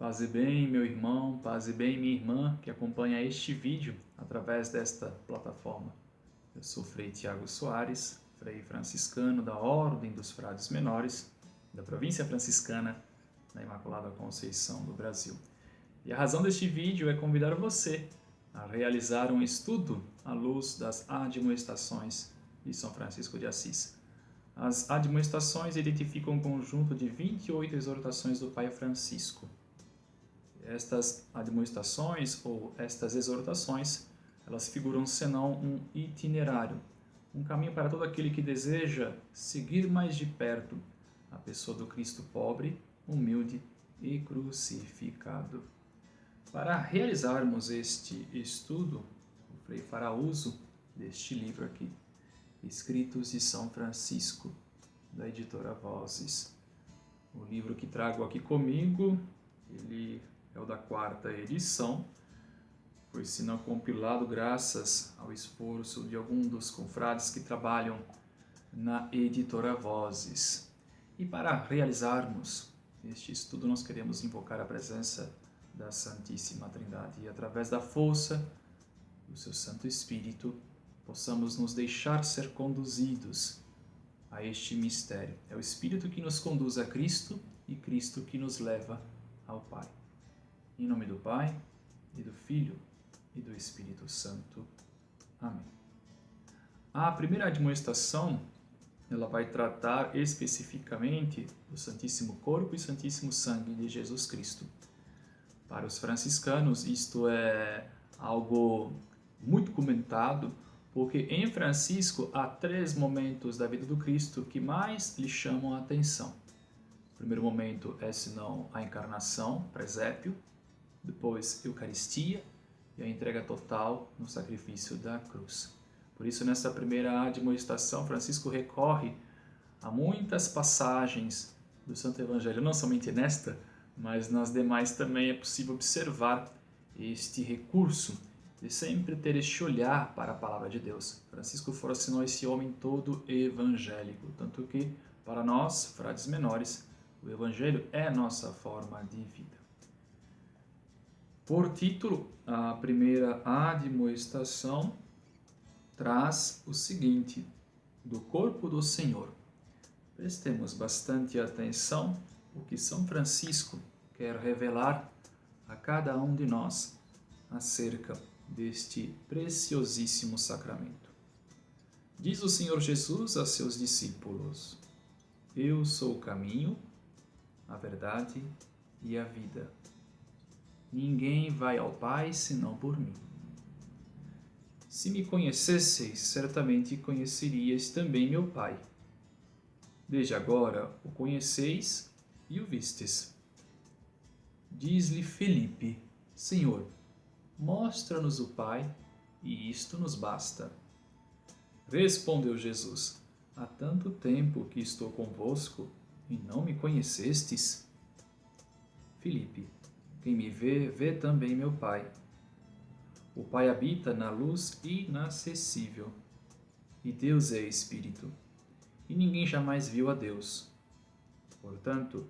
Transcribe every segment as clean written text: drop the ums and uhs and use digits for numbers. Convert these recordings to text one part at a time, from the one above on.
Paz e bem, meu irmão, paz e bem, minha irmã, que acompanha este vídeo através desta plataforma. Eu sou Frei Tiago Soares, Frei franciscano da Ordem dos Frades Menores, da província franciscana da Imaculada Conceição do Brasil. E a razão deste vídeo é convidar você a realizar um estudo à luz das admoestações de São Francisco de Assis. As admoestações identificam um conjunto de 28 exortações do Pai Francisco. Estas admoestações ou estas exortações, elas figuram senão um itinerário, um caminho para todo aquele que deseja seguir mais de perto a pessoa do Cristo pobre, humilde e crucificado. Para realizarmos este estudo, o Frei fará uso deste livro aqui, Escritos de São Francisco, da editora Vozes. O livro que trago aqui comigo, ele é o da 4ª edição, foi sinal compilado graças ao esforço de alguns dos confrades que trabalham na editora Vozes. E para realizarmos este estudo, nós queremos invocar a presença da Santíssima Trindade e, através da força do seu Santo Espírito, possamos nos deixar ser conduzidos a este mistério. É o Espírito que nos conduz a Cristo e Cristo que nos leva ao Pai. Em nome do Pai, e do Filho, e do Espírito Santo. Amém. A primeira admoestação, ela vai tratar especificamente do Santíssimo Corpo e Santíssimo Sangue de Jesus Cristo. Para os franciscanos, isto é algo muito comentado, porque em Francisco há 3 momentos da vida do Cristo que mais lhe chamam a atenção. O primeiro momento é, senão, a encarnação, presépio, depois Eucaristia e a entrega total no sacrifício da cruz. Por isso, nesta primeira admoestação, Francisco recorre a muitas passagens do Santo Evangelho, não somente nesta, mas nas demais também é possível observar este recurso de sempre ter este olhar para a Palavra de Deus. Francisco fora senão esse homem todo evangélico, tanto que, para nós, frades menores, o Evangelho é nossa forma de vida. Por título, a primeira admoestação traz o seguinte: do corpo do Senhor. Prestemos bastante atenção o que São Francisco quer revelar a cada um de nós acerca deste preciosíssimo sacramento. Diz o Senhor Jesus a seus discípulos: Eu sou o caminho, a verdade e a vida. Ninguém vai ao Pai senão por mim. Se me conhecesseis, certamente conheceríeis também meu Pai. Desde agora o conheceis e o vistes. Diz-lhe Felipe: Senhor, mostra-nos o Pai, e isto nos basta. Respondeu Jesus: Há tanto tempo que estou convosco e não me conhecestes? Felipe: Quem me vê, vê também meu Pai. O Pai habita na luz inacessível, e Deus é Espírito, e ninguém jamais viu a Deus. Portanto,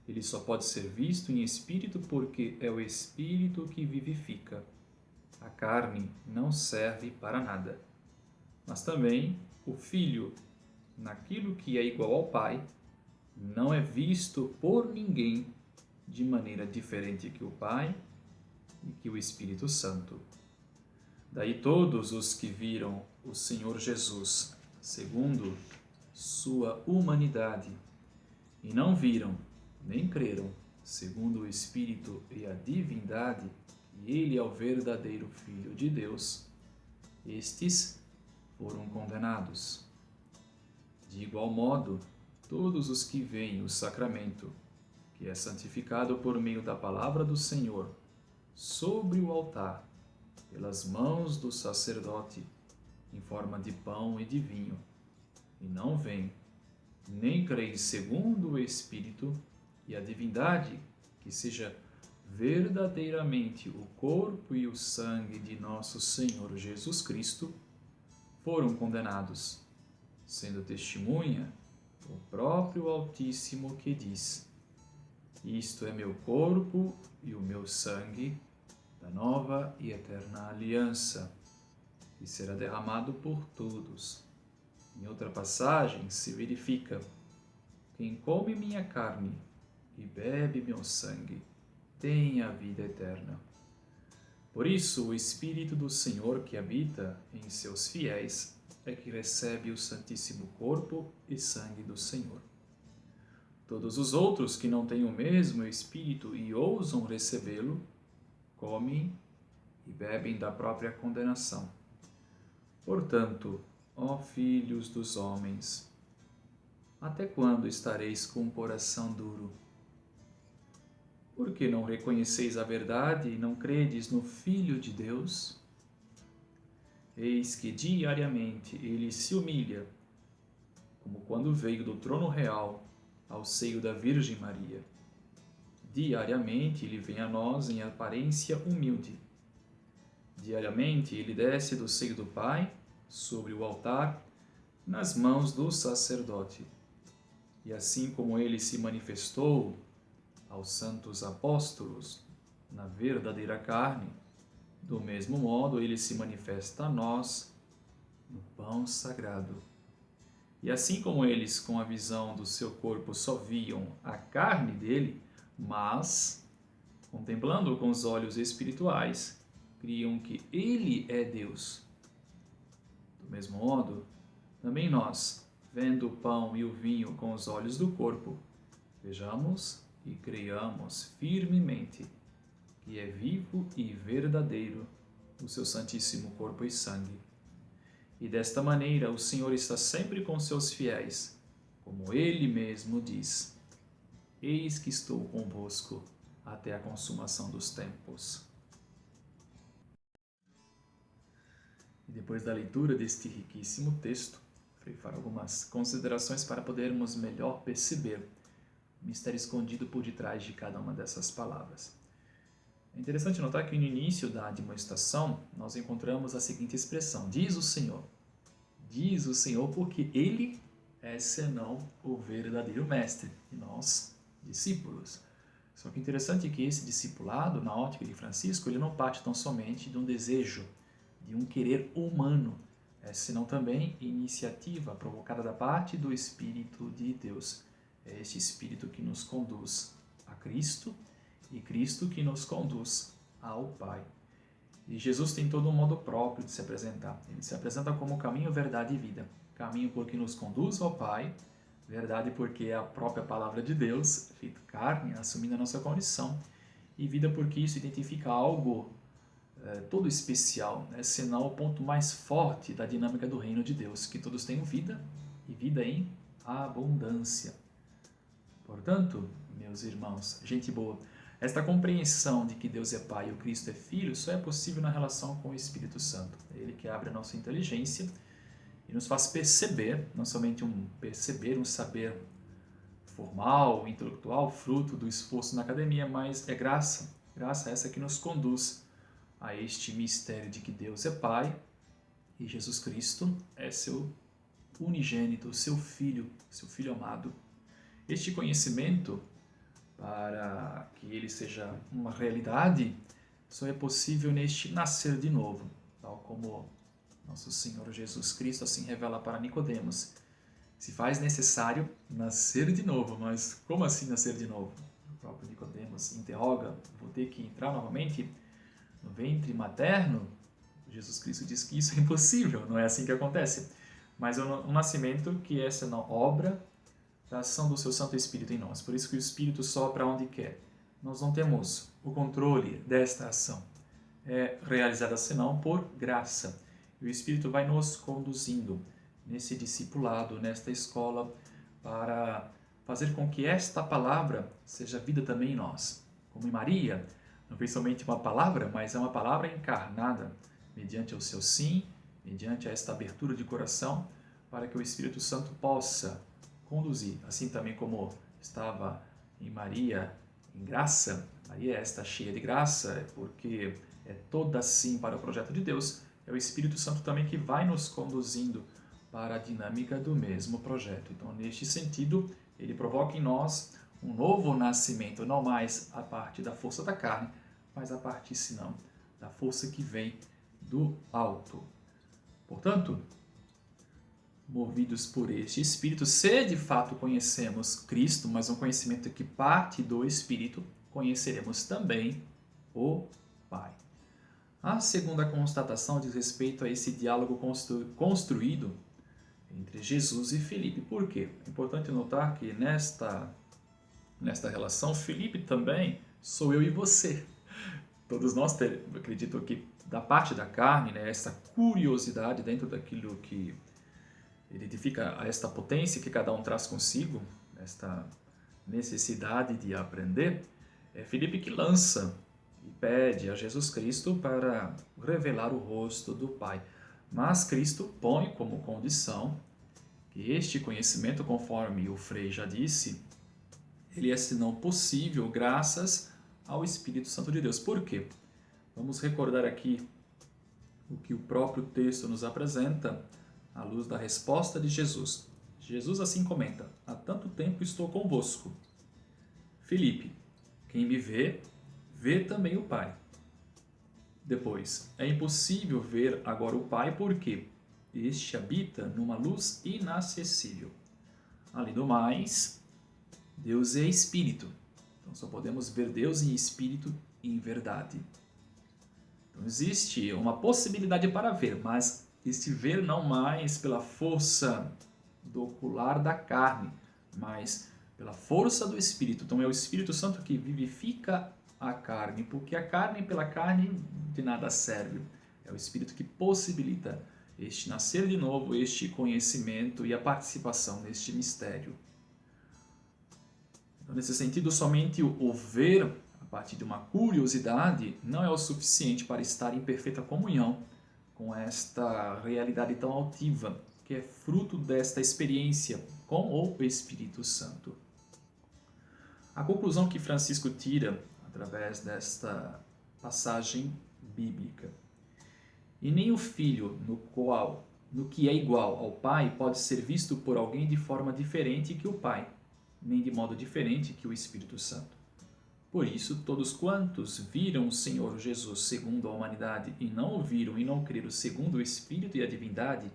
ele só pode ser visto em espírito porque é o Espírito que vivifica. A carne não serve para nada. Mas também o Filho, naquilo que é igual ao Pai, não é visto por ninguém de maneira diferente que o Pai e que o Espírito Santo. Daí todos os que viram o Senhor Jesus, segundo sua humanidade, e não viram, nem creram, segundo o Espírito e a divindade, que ele é o verdadeiro Filho de Deus, estes foram condenados. De igual modo, todos os que veem o sacramento, que é santificado por meio da palavra do Senhor, sobre o altar, pelas mãos do sacerdote, em forma de pão e de vinho, e não veem, nem creem segundo o Espírito e a divindade, que seja verdadeiramente o corpo e o sangue de nosso Senhor Jesus Cristo, foram condenados, sendo testemunha o próprio Altíssimo que diz: Isto é meu corpo e o meu sangue da nova e eterna aliança, que será derramado por todos. Em outra passagem se verifica: quem come minha carne e bebe meu sangue tem a vida eterna. Por isso, o Espírito do Senhor que habita em seus fiéis é que recebe o Santíssimo Corpo e Sangue do Senhor. Todos os outros que não têm o mesmo Espírito e ousam recebê-lo, comem e bebem da própria condenação. Portanto, ó filhos dos homens, até quando estareis com o coração duro? Por que não reconheceis a verdade e não credes no Filho de Deus? Eis que diariamente ele se humilha, como quando veio do trono real ao seio da Virgem Maria. Diariamente ele vem a nós em aparência humilde. Diariamente ele desce do seio do Pai, sobre o altar, nas mãos do sacerdote. E assim como ele se manifestou aos santos apóstolos na verdadeira carne, do mesmo modo ele se manifesta a nós no pão sagrado. E assim como eles, com a visão do seu corpo, só viam a carne dele, mas, contemplando-o com os olhos espirituais, criam que ele é Deus. Do mesmo modo, também nós, vendo o pão e o vinho com os olhos do corpo, vejamos e creiamos firmemente que é vivo e verdadeiro o seu santíssimo corpo e sangue. E desta maneira o Senhor está sempre com seus fiéis, como ele mesmo diz: eis que estou convosco até a consumação dos tempos. E depois da leitura deste riquíssimo texto, Frei fará algumas considerações para podermos melhor perceber o mistério escondido por detrás de cada uma dessas palavras. É interessante notar que no início da admoestação nós encontramos a seguinte expressão: diz o Senhor. Diz o Senhor porque Ele é senão o verdadeiro mestre e nós, discípulos. Só que interessante é que esse discipulado, na ótica de Francisco, ele não parte tão somente de um desejo, de um querer humano, senão também iniciativa provocada da parte do Espírito de Deus. É este Espírito que nos conduz a Cristo e Cristo que nos conduz ao Pai. E Jesus tem todo um modo próprio de se apresentar. Ele se apresenta como caminho, verdade e vida. Caminho porque nos conduz ao Pai, verdade porque é a própria palavra de Deus, feita carne, assumindo a nossa condição, e vida porque isso identifica algo todo especial, senão o ponto mais forte da dinâmica do reino de Deus, que todos tenham vida e vida em abundância. Portanto, meus irmãos, gente boa, esta compreensão de que Deus é Pai e o Cristo é Filho só é possível na relação com o Espírito Santo. É Ele que abre a nossa inteligência e nos faz perceber, não somente um saber formal, intelectual, fruto do esforço na academia, mas é graça essa que nos conduz a este mistério de que Deus é Pai e Jesus Cristo é seu unigênito, seu Filho amado. Este conhecimento, para que ele seja uma realidade, só é possível neste nascer de novo, tal como nosso Senhor Jesus Cristo assim revela para Nicodemos. Se faz necessário nascer de novo, mas como assim nascer de novo? O próprio Nicodemos interroga: vou ter que entrar novamente no ventre materno? Jesus Cristo diz que isso é impossível, não é assim que acontece. Mas é um nascimento que essa não obra da ação do seu Santo Espírito em nós. Por isso que o Espírito sopra onde quer. Nós não temos o controle desta ação. É realizada senão por graça. E o Espírito vai nos conduzindo nesse discipulado, nesta escola, para fazer com que esta palavra seja vida também em nós. Como em Maria, não foi somente uma palavra, mas é uma palavra encarnada, mediante o seu sim, mediante esta abertura de coração, para que o Espírito Santo possa conduzir, assim também como estava em Maria, em graça. Maria está cheia de graça, porque é toda sim para o projeto de Deus. É o Espírito Santo também que vai nos conduzindo para a dinâmica do mesmo projeto. Então, neste sentido, ele provoca em nós um novo nascimento, não mais a partir da força da carne, mas a partir, senão, da força que vem do alto. Portanto, movidos por este Espírito, se de fato conhecemos Cristo, mas um conhecimento que parte do Espírito, conheceremos também o Pai. A segunda constatação diz respeito a esse diálogo construído entre Jesus e Filipe. Por quê? É importante notar que nesta relação, Filipe também sou eu e você. Todos nós, acredito que da parte da carne, né, essa curiosidade dentro daquilo que identifica esta potência que cada um traz consigo, esta necessidade de aprender, é Filipe que lança e pede a Jesus Cristo para revelar o rosto do Pai. Mas Cristo põe como condição que este conhecimento, conforme o Frei já disse, ele é senão possível graças ao Espírito Santo de Deus. Por quê? Vamos recordar aqui o que o próprio texto nos apresenta à luz da resposta de Jesus. Jesus assim comenta: há tanto tempo estou convosco. Filipe, quem me vê, vê também o Pai. Depois, é impossível ver agora o Pai porque este habita numa luz inacessível. Além do mais, Deus é Espírito. Então só podemos ver Deus em Espírito e em verdade. Então existe uma possibilidade para ver, mas este ver não mais pela força do ocular da carne, mas pela força do Espírito. Então é o Espírito Santo que vivifica a carne, porque a carne pela carne de nada serve. É o Espírito que possibilita este nascer de novo, este conhecimento e a participação neste mistério. Então, nesse sentido, somente o ver a partir de uma curiosidade não é o suficiente para estar em perfeita comunhão com esta realidade tão altiva, que é fruto desta experiência com o Espírito Santo. A conclusão que Francisco tira através desta passagem bíblica: e nem o Filho, no que é igual ao Pai, pode ser visto por alguém de forma diferente que o Pai, nem de modo diferente que o Espírito Santo. Por isso, todos quantos viram o Senhor Jesus segundo a humanidade e não o viram e não creram segundo o Espírito e a divindade,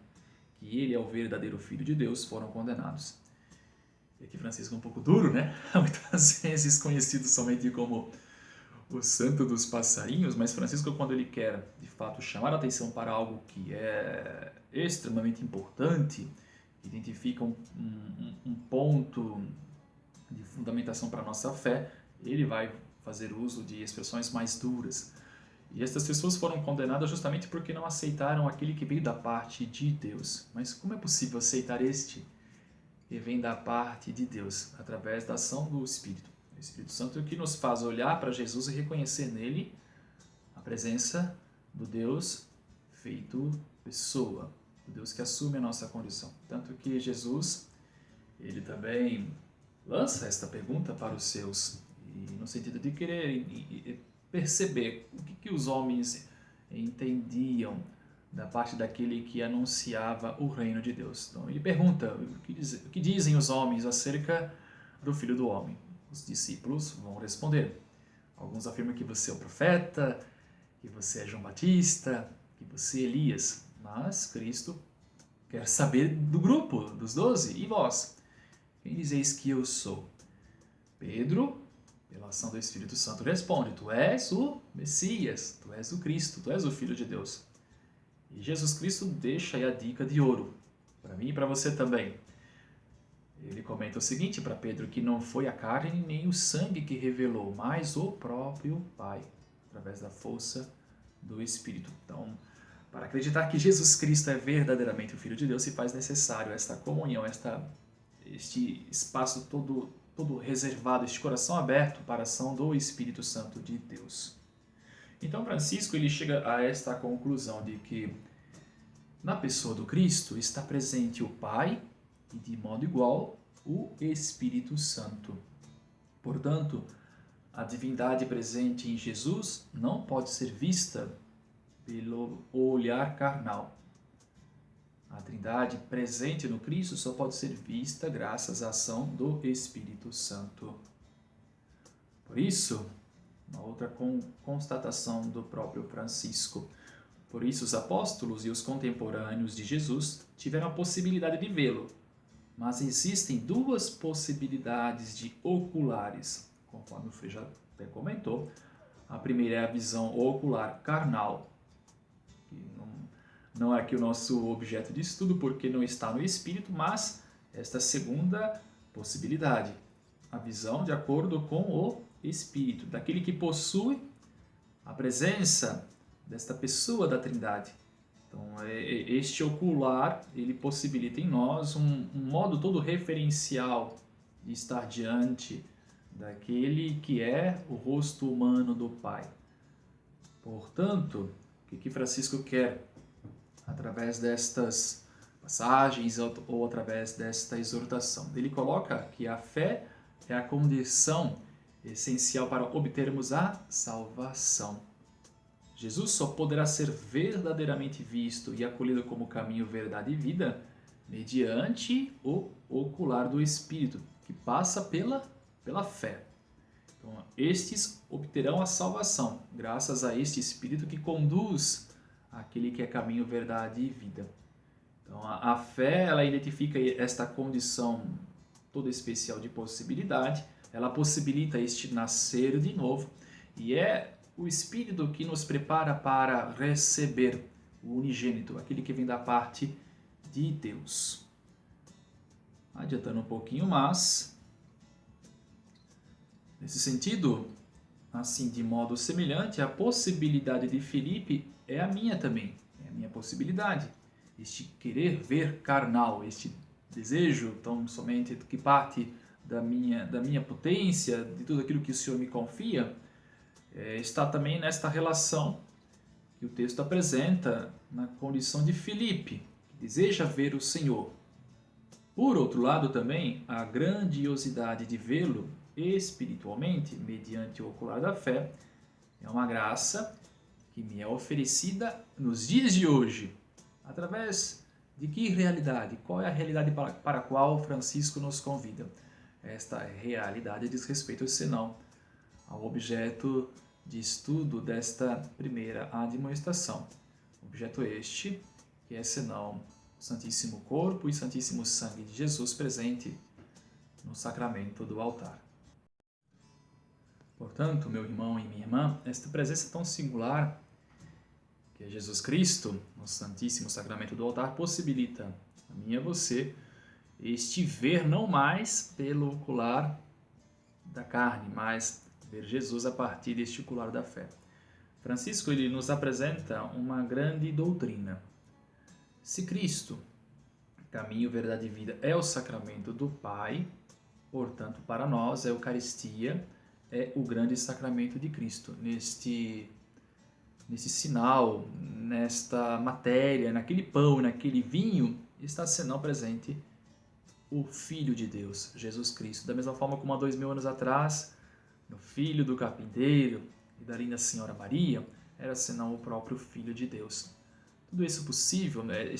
que ele é o verdadeiro Filho de Deus, foram condenados. E aqui Francisco é um pouco duro, né? Muitas vezes conhecido somente como o santo dos passarinhos, mas Francisco, quando ele quer, de fato, chamar a atenção para algo que é extremamente importante, identifica um ponto de fundamentação para a nossa fé, ele vai fazer uso de expressões mais duras. E estas pessoas foram condenadas justamente porque não aceitaram aquele que veio da parte de Deus. Mas como é possível aceitar este que vem da parte de Deus? Através da ação do Espírito. O Espírito Santo é o que nos faz olhar para Jesus e reconhecer nele a presença do Deus feito pessoa, do Deus que assume a nossa condição. Tanto que Jesus, ele também lança esta pergunta para os seus, e no sentido de querer perceber o que os homens entendiam da parte daquele que anunciava o reino de Deus. Então ele pergunta: o que dizem os homens acerca do Filho do Homem? Os discípulos vão responder. Alguns afirmam que você é o profeta, que você é João Batista, que você é Elias. Mas Cristo quer saber do grupo, dos 12. E vós? Quem dizeis que eu sou? Pedro, pela ação do Espírito Santo, responde: tu és o Messias, tu és o Cristo, tu és o Filho de Deus. E Jesus Cristo deixa aí a dica de ouro, para mim e para você também. Ele comenta o seguinte para Pedro, que não foi a carne nem o sangue que revelou, mas o próprio Pai, através da força do Espírito. Então, para acreditar que Jesus Cristo é verdadeiramente o Filho de Deus, se faz necessário esta comunhão, este espaço todo reservado, este coração aberto para a ação do Espírito Santo de Deus. Então, Francisco ele chega a esta conclusão de que na pessoa do Cristo está presente o Pai e, de modo igual, o Espírito Santo. Portanto, a divindade presente em Jesus não pode ser vista pelo olhar carnal. A Trindade presente no Cristo só pode ser vista graças à ação do Espírito Santo Por isso, uma outra constatação do próprio Francisco. Por isso, os apóstolos e os contemporâneos de Jesus tiveram a possibilidade de vê-lo. Mas existem duas possibilidades de oculares, conforme o Frei já até comentou. A primeira é a visão ocular carnal, que não é aqui o nosso objeto de estudo, porque não está no espírito, mas esta segunda possibilidade, a visão de acordo com o espírito, daquele que possui a presença desta pessoa da Trindade. Então, este ocular, ele possibilita em nós um modo todo referencial de estar diante daquele que é o rosto humano do Pai. Portanto, o que Francisco quer, através destas passagens ou através desta exortação? Ele coloca que a fé é a condição essencial para obtermos a salvação. Jesus só poderá ser verdadeiramente visto e acolhido como caminho, verdade e vida mediante o ocular do Espírito, que passa pela fé. Então, estes obterão a salvação, graças a este Espírito que conduz aquele que é caminho, verdade e vida. Então, a fé, ela identifica esta condição toda especial de possibilidade, ela possibilita este nascer de novo, e é o Espírito que nos prepara para receber o unigênito, aquele que vem da parte de Deus. Adiantando um pouquinho mais, nesse sentido, assim, de modo semelhante, a possibilidade de Filipe é a minha também, é a minha possibilidade. Este querer ver carnal, este desejo tão somente que parte da minha potência, de tudo aquilo que o Senhor me confia, está também nesta relação que o texto apresenta na condição de Filipe, que deseja ver o Senhor. Por outro lado também, a grandiosidade de vê-lo espiritualmente, mediante o ocular da fé, é uma graça que me é oferecida nos dias de hoje. Através de que realidade? Qual é a realidade para a qual Francisco nos convida? Esta realidade diz respeito, senão, ao objeto de estudo desta primeira admoestação. Objeto este, que é senão o Santíssimo Corpo e Santíssimo Sangue de Jesus presente no sacramento do altar. Portanto, meu irmão e minha irmã, esta presença tão singular que é Jesus Cristo no Santíssimo Sacramento do altar possibilita a mim e a você este ver não mais pelo ocular da carne, mas ver Jesus a partir deste ocular da fé. Francisco ele nos apresenta uma grande doutrina. Se Cristo, caminho, verdade e vida, é o sacramento do Pai, portanto, para nós, a Eucaristia é o grande sacramento de Cristo. Nesse sinal, nesta matéria, naquele pão, naquele vinho, está senão presente o Filho de Deus, Jesus Cristo. Da mesma forma como há 2000 anos atrás, no filho do carpinteiro e da linda Senhora Maria, era senão o próprio Filho de Deus. Tudo isso possível, né?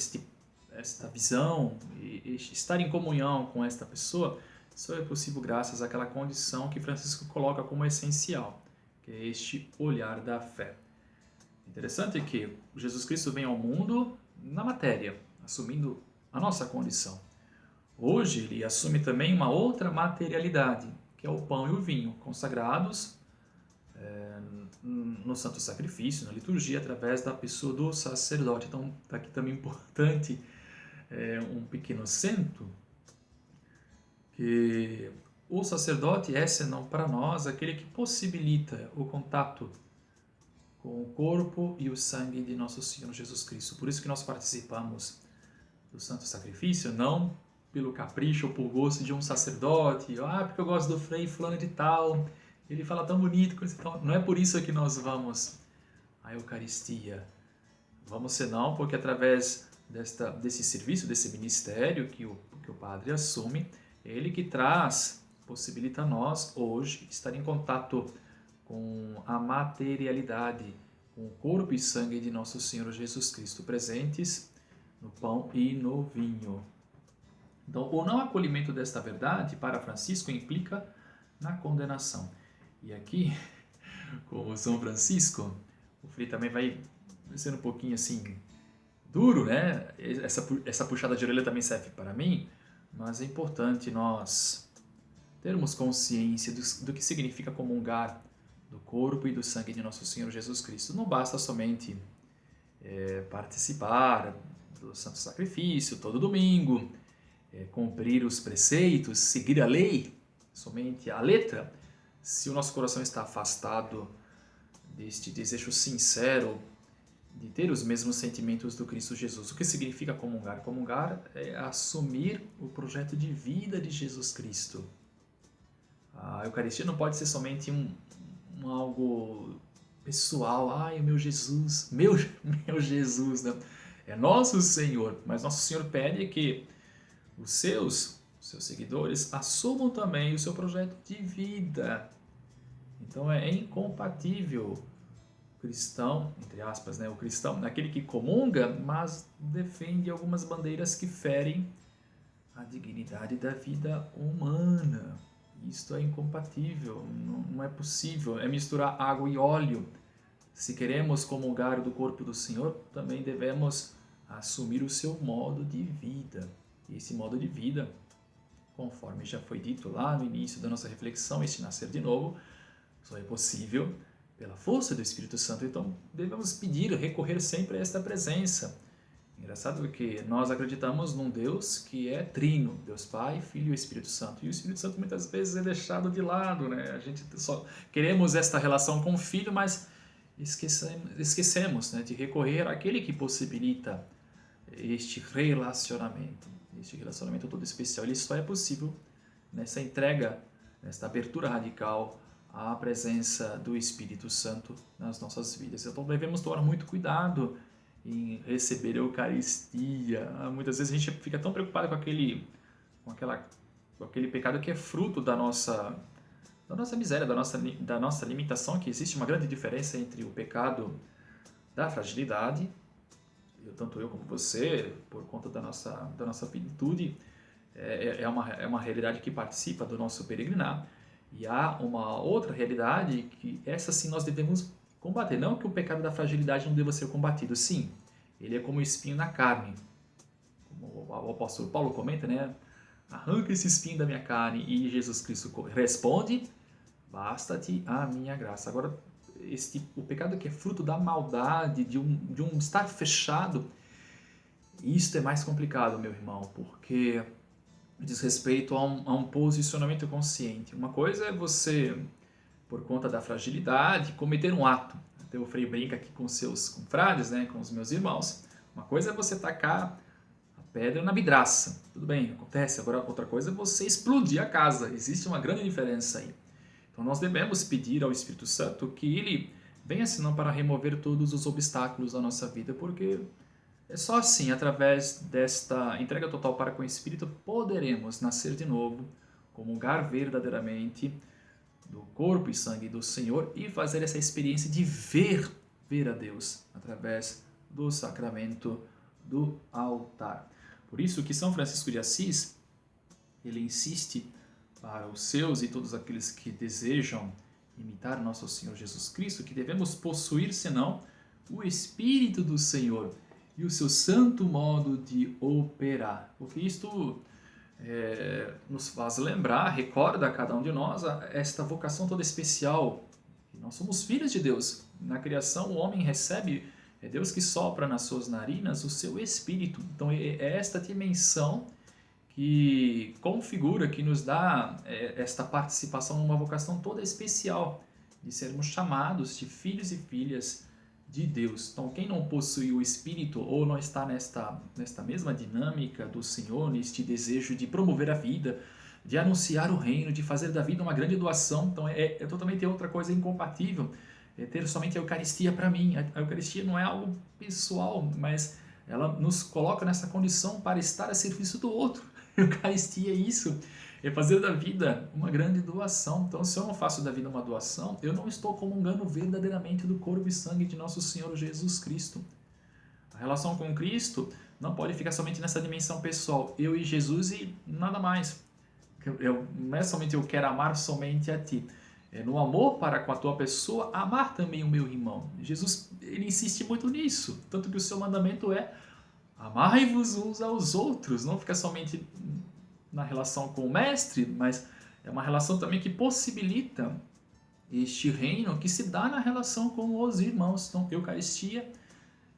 Esta visão, estar em comunhão com esta pessoa, só é possível graças àquela condição que Francisco coloca como essencial, que é este olhar da fé. Interessante que Jesus Cristo vem ao mundo na matéria, assumindo a nossa condição. Hoje ele assume também uma outra materialidade, que é o pão e o vinho, consagrados no santo sacrifício, na liturgia, através da pessoa do sacerdote. Então, está aqui também importante um pequeno acento, que o sacerdote é, senão para nós, aquele que possibilita o contato com o corpo e o sangue de nosso Senhor Jesus Cristo. Por isso que nós participamos do santo sacrifício, não pelo capricho ou por gosto de um sacerdote, porque eu gosto do frei fulano de tal, ele fala tão bonito, coisa e tal. Não é por isso que nós vamos à Eucaristia. Vamos senão porque através desse serviço, desse ministério que o padre assume, ele que traz, possibilita a nós hoje estar em contato com a materialidade, com o corpo e sangue de nosso Senhor Jesus Cristo, presentes no pão e no vinho. Então, o não acolhimento desta verdade, para Francisco, implica na condenação. E aqui, como São Francisco, o Frei também vai sendo um pouquinho assim duro, né? Essa puxada de orelha também serve para mim, mas é importante nós termos consciência do que significa comungar do corpo e do sangue de nosso Senhor Jesus Cristo. Não basta somente participar do Santo Sacrifício todo domingo, cumprir os preceitos, seguir a lei, somente a letra, se o nosso coração está afastado deste desejo sincero de ter os mesmos sentimentos do Cristo Jesus. O que significa comungar? Comungar é assumir o projeto de vida de Jesus Cristo. A Eucaristia não pode ser somente um algo pessoal. Ai, o meu Jesus, meu Jesus, né? É nosso Senhor, mas nosso Senhor pede que os seus seguidores assumam também o seu projeto de vida. Então é incompatível o cristão, entre aspas, né? O cristão, aquele que comunga, mas defende algumas bandeiras que ferem a dignidade da vida humana. Isto é incompatível, não é possível, é misturar água e óleo. Se queremos comungar do corpo do Senhor, também devemos assumir o seu modo de vida. E esse modo de vida, conforme já foi dito lá no início da nossa reflexão, este nascer de novo, só é possível pela força do Espírito Santo. Então devemos pedir, recorrer sempre a esta presença. Engraçado que nós acreditamos num Deus que é trino, Deus Pai, Filho e Espírito Santo. E o Espírito Santo muitas vezes é deixado de lado, né? A gente só queremos esta relação com o Filho, mas esquecemos, né, de recorrer àquele que possibilita este relacionamento todo especial. Ele só é possível nessa entrega, nesta abertura radical à presença do Espírito Santo nas nossas vidas. Então devemos tomar muito cuidado em receber a Eucaristia. Muitas vezes a gente fica tão preocupado com aquele pecado que é fruto da nossa miséria, da nossa limitação, que existe uma grande diferença entre o pecado da fragilidade, tanto eu como você, por conta da nossa finitude, é uma realidade que participa do nosso peregrinar, e há uma outra realidade que essa sim nós devemos combater. Não que o pecado da fragilidade não deva ser combatido, sim, ele é como o espinho na carne, como o apóstolo Paulo comenta, né? Arranca esse espinho da minha carne, e Jesus Cristo responde: basta-te a minha graça. Agora, o pecado que é fruto da maldade, de um estar fechado, isto é mais complicado, meu irmão, porque diz respeito a um posicionamento consciente. Uma coisa é você, por conta da fragilidade, cometer um ato. Até o Frei brinca aqui com seus confrades, né, com os meus irmãos. Uma coisa é você tacar a pedra na vidraça. Tudo bem, acontece. Agora, outra coisa é você explodir a casa. Existe uma grande diferença aí. Então nós devemos pedir ao Espírito Santo que ele venha senão para remover todos os obstáculos da nossa vida, porque é só assim, através desta entrega total para com o Espírito, poderemos nascer de novo, comungar verdadeiramente do corpo e sangue do Senhor e fazer essa experiência de ver a Deus através do sacramento do altar. Por isso que São Francisco de Assis, ele insiste para os seus e todos aqueles que desejam imitar nosso Senhor Jesus Cristo, que devemos possuir, senão, o Espírito do Senhor e o seu santo modo de operar. Porque isto nos faz lembrar, recorda a cada um de nós esta vocação toda especial. Nós somos filhos de Deus. Na criação, o homem recebe, é Deus que sopra nas suas narinas o seu Espírito. Então é esta dimensão que configura, que nos dá esta participação numa vocação toda especial, de sermos chamados de filhos e filhas de Deus. Então, quem não possui o Espírito ou não está nesta mesma dinâmica do Senhor, neste desejo de promover a vida, de anunciar o reino, de fazer da vida uma grande doação, então é totalmente outra coisa incompatível. É ter somente a Eucaristia para mim. A Eucaristia não é algo pessoal, mas ela nos coloca nessa condição para estar a serviço do outro. Eucaristia é isso, é fazer da vida uma grande doação. Então, se eu não faço da vida uma doação, eu não estou comungando verdadeiramente do corpo e sangue de nosso Senhor Jesus Cristo. A relação com Cristo não pode ficar somente nessa dimensão pessoal, eu e Jesus e nada mais. Não é somente eu quero amar somente a ti. no amor para com a tua pessoa, amar também o meu irmão. Jesus, ele insiste muito nisso, tanto que o seu mandamento é amai-vos uns aos outros, não fica somente na relação com o mestre, mas é uma relação também que possibilita este reino que se dá na relação com os irmãos. Então, Eucaristia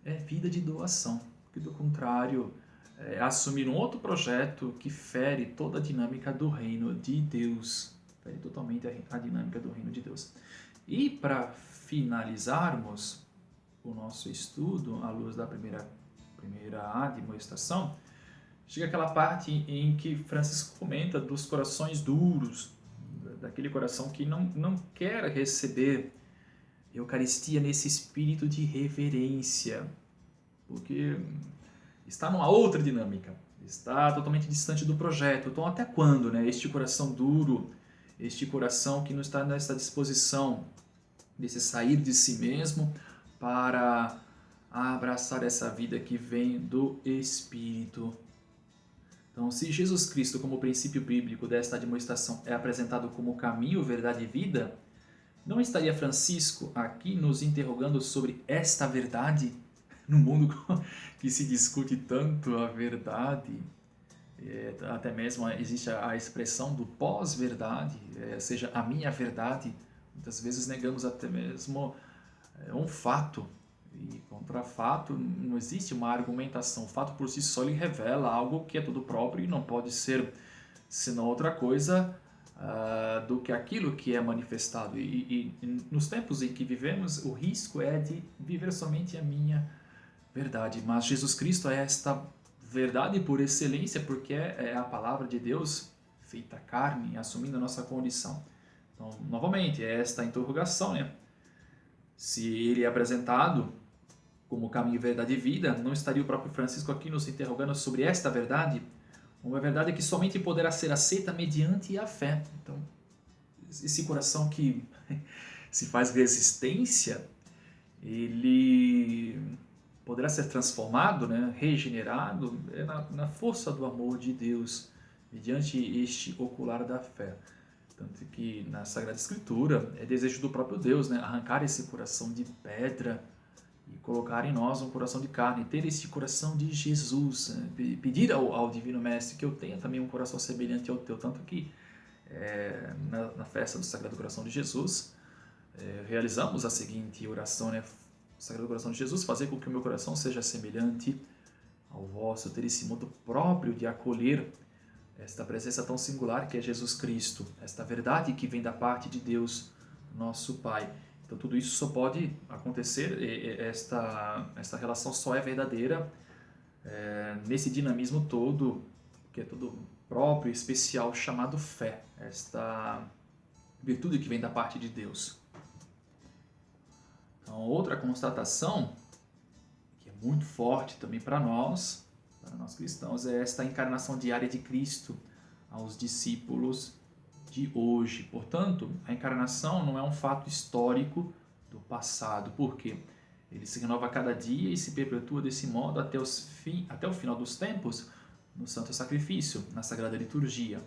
é vida de doação, porque do contrário, é assumir um outro projeto que fere toda a dinâmica do reino de Deus, fere totalmente a dinâmica do reino de Deus. E para finalizarmos o nosso estudo à luz da primeira admoestação, chega aquela parte em que Francisco comenta dos corações duros, daquele coração que não quer receber Eucaristia nesse espírito de reverência, porque está numa outra dinâmica, está totalmente distante do projeto. Então, até quando, né, este coração duro, este coração que não está nessa disposição de se sair de si mesmo para abraçar essa vida que vem do Espírito? Então, se Jesus Cristo, como princípio bíblico desta admoestação, é apresentado como caminho, verdade e vida, não estaria Francisco aqui nos interrogando sobre esta verdade no mundo que se discute tanto a verdade? Até mesmo existe a expressão do pós-verdade, seja, a minha verdade. Muitas vezes negamos até mesmo um fato. E contra fato não existe uma argumentação. O fato por si só ele revela algo que é tudo próprio e não pode ser senão outra coisa do que aquilo que é manifestado. E nos tempos em que vivemos, o risco é de viver somente a minha verdade. Mas Jesus Cristo é esta verdade por excelência, porque é a palavra de Deus feita carne, assumindo a nossa condição. Então, novamente, é esta interrogação, né? Se ele é apresentado como caminho, verdade e vida, não estaria o próprio Francisco aqui nos interrogando sobre esta verdade? Uma verdade que somente poderá ser aceita mediante a fé. Então, esse coração que se faz resistência, ele poderá ser transformado, né, regenerado na força do amor de Deus, mediante este ocular da fé. Tanto que na Sagrada Escritura é desejo do próprio Deus, né, arrancar esse coração de pedra e colocar em nós um coração de carne, ter esse coração de Jesus, né? Pedir ao Divino Mestre que eu tenha também um coração semelhante ao teu, tanto que na festa do Sagrado Coração de Jesus realizamos a seguinte oração, né? Sagrado Coração de Jesus, fazer com que o meu coração seja semelhante ao vosso, ter esse modo próprio de acolher esta presença tão singular que é Jesus Cristo, esta verdade que vem da parte de Deus, nosso Pai. Então, tudo isso só pode acontecer, esta relação só é verdadeira nesse dinamismo todo, que é todo próprio, especial, chamado fé, esta virtude que vem da parte de Deus. Então, outra constatação, que é muito forte também para nós cristãos, é esta encarnação diária de Cristo aos discípulos de hoje. Portanto, a encarnação não é um fato histórico do passado, porque ele se renova a cada dia e se perpetua desse modo até o final dos tempos no Santo Sacrifício, na Sagrada Liturgia.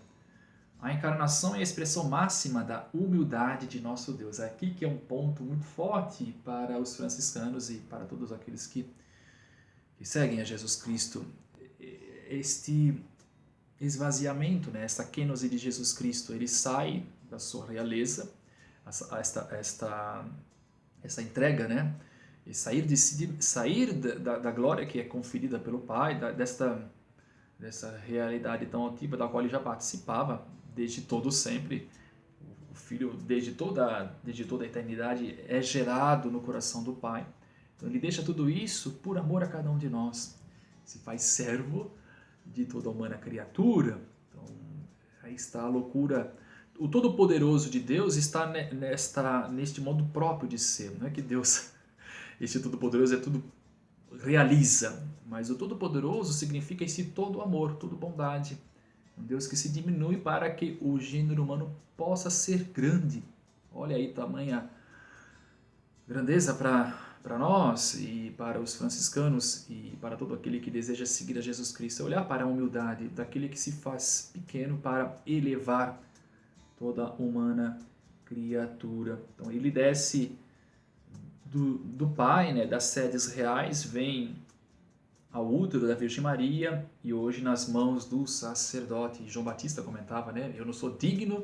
A encarnação é a expressão máxima da humildade de nosso Deus. Aqui que é um ponto muito forte para os franciscanos e para todos aqueles que seguem a Jesus Cristo. Este esvaziamento, né, essa kênose de Jesus Cristo, ele sai da sua realeza, essa entrega, né, e sair da glória que é conferida pelo Pai, dessa realidade tão ativa da qual ele já participava desde todo sempre. O Filho, desde toda a eternidade, é gerado no coração do Pai. Então ele deixa tudo isso por amor a cada um de nós. Se faz servo de toda a humana criatura. Então, aí está a loucura. O Todo-Poderoso de Deus está neste modo próprio de ser. Não é que Deus, este Todo-Poderoso, tudo realiza, mas o Todo-Poderoso significa esse todo amor, toda bondade. Um Deus que se diminui para que o gênero humano possa ser grande. Olha aí, tamanha grandeza para nós e para os franciscanos e para todo aquele que deseja seguir a Jesus Cristo, olhar para a humildade daquele que se faz pequeno para elevar toda a humana criatura. Então ele desce do Pai, né, das sedes reais, vem ao útero da Virgem Maria e hoje nas mãos do sacerdote. João Batista comentava, né, eu não sou digno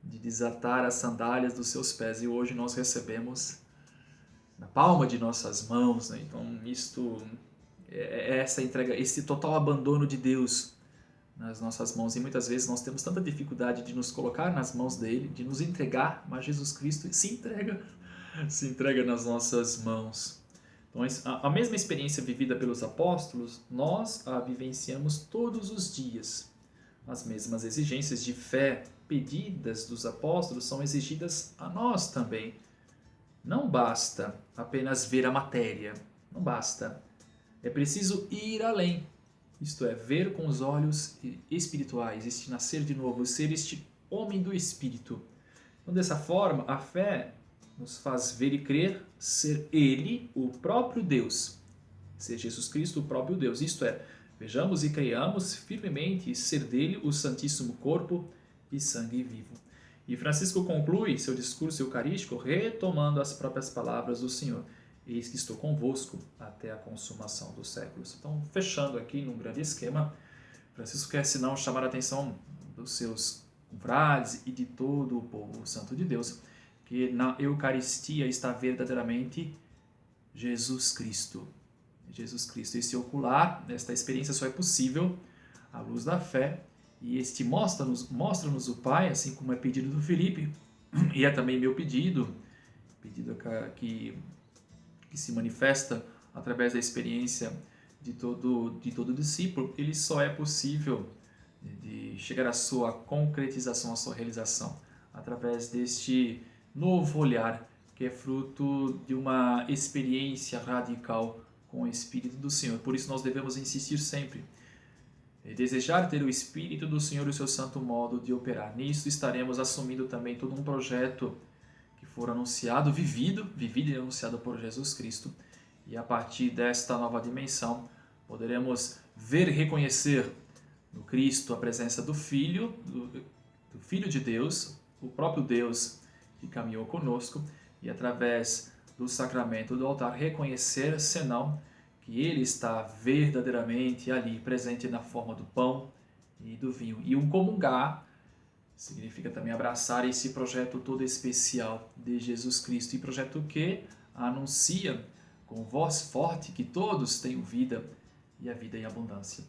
de desatar as sandálias dos seus pés, e hoje nós recebemos na palma de nossas mãos, né? Então isto é essa entrega, esse total abandono de Deus nas nossas mãos, e muitas vezes nós temos tanta dificuldade de nos colocar nas mãos dele, de nos entregar, mas Jesus Cristo se entrega nas nossas mãos. Então a mesma experiência vivida pelos apóstolos, nós a vivenciamos todos os dias. As mesmas exigências de fé pedidas dos apóstolos são exigidas a nós também. Não basta apenas ver a matéria, não basta. É preciso ir além, isto é, ver com os olhos espirituais, este nascer de novo, ser este homem do Espírito. Então, dessa forma, a fé nos faz ver e crer ser Ele o próprio Deus, ser Jesus Cristo o próprio Deus, isto é, vejamos e creiamos firmemente ser dele o Santíssimo Corpo e Sangue vivo. E Francisco conclui seu discurso eucarístico retomando as próprias palavras do Senhor: eis que estou convosco até a consumação dos séculos. Então, fechando aqui num grande esquema, Francisco quer, senão, chamar a atenção dos seus confrades e de todo o povo santo de Deus, que na Eucaristia está verdadeiramente Jesus Cristo. Jesus Cristo. Esse ocular, esta experiência só é possível à luz da fé, e este mostra-nos o Pai, assim como é pedido do Felipe, e é também meu pedido que se manifesta através da experiência de todo discípulo. Ele só é possível de chegar à sua concretização, à sua realização, através deste novo olhar, que é fruto de uma experiência radical com o Espírito do Senhor. Por isso nós devemos insistir sempre em desejar ter o Espírito do Senhor e o seu santo modo de operar. Nisso estaremos assumindo também todo um projeto que for anunciado, vivido e anunciado por Jesus Cristo. E a partir desta nova dimensão, poderemos ver e reconhecer no Cristo a presença do Filho, do Filho de Deus, o próprio Deus que caminhou conosco, e através do sacramento do altar reconhecer, senão, que Ele está verdadeiramente ali, presente na forma do pão e do vinho. E um comungar significa também abraçar esse projeto todo especial de Jesus Cristo, e projeto que anuncia com voz forte que todos tenham vida, e a vida em abundância.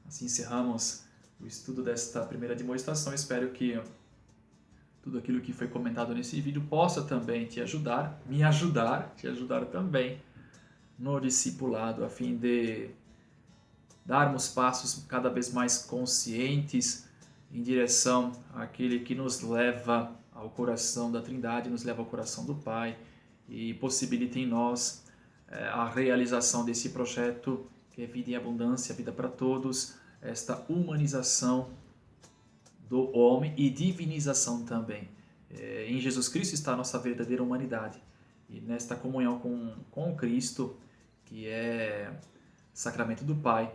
Assim encerramos o estudo desta primeira demonstração. Espero que tudo aquilo que foi comentado nesse vídeo possa também te ajudar, te ajudar também no discipulado, a fim de darmos passos cada vez mais conscientes em direção àquele que nos leva ao coração da Trindade, nos leva ao coração do Pai, e possibilita em nós a realização desse projeto que é vida em abundância, vida para todos, esta humanização do homem e divinização também. Em Jesus Cristo está a nossa verdadeira humanidade, e nesta comunhão com Cristo, que é sacramento do Pai,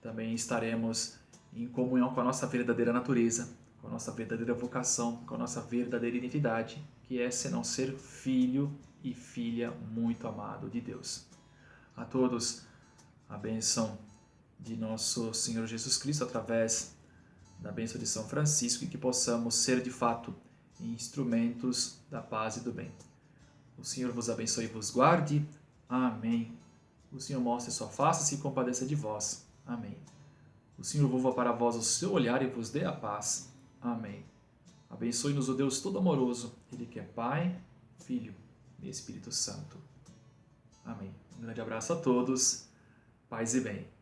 também estaremos em comunhão com a nossa verdadeira natureza, com a nossa verdadeira vocação, com a nossa verdadeira identidade, que é senão ser filho e filha muito amado de Deus. A todos a bênção de nosso Senhor Jesus Cristo através da bênção de São Francisco, e que possamos ser de fato instrumentos da paz e do bem. O Senhor vos abençoe e vos guarde. Amém. O Senhor mostre sua face e se compadeça de vós. Amém. O Senhor volva para vós o seu olhar e vos dê a paz. Amém. Abençoe-nos o Deus Todo-Amoroso, Ele que é Pai, Filho e Espírito Santo. Amém. Um grande abraço a todos. Paz e bem.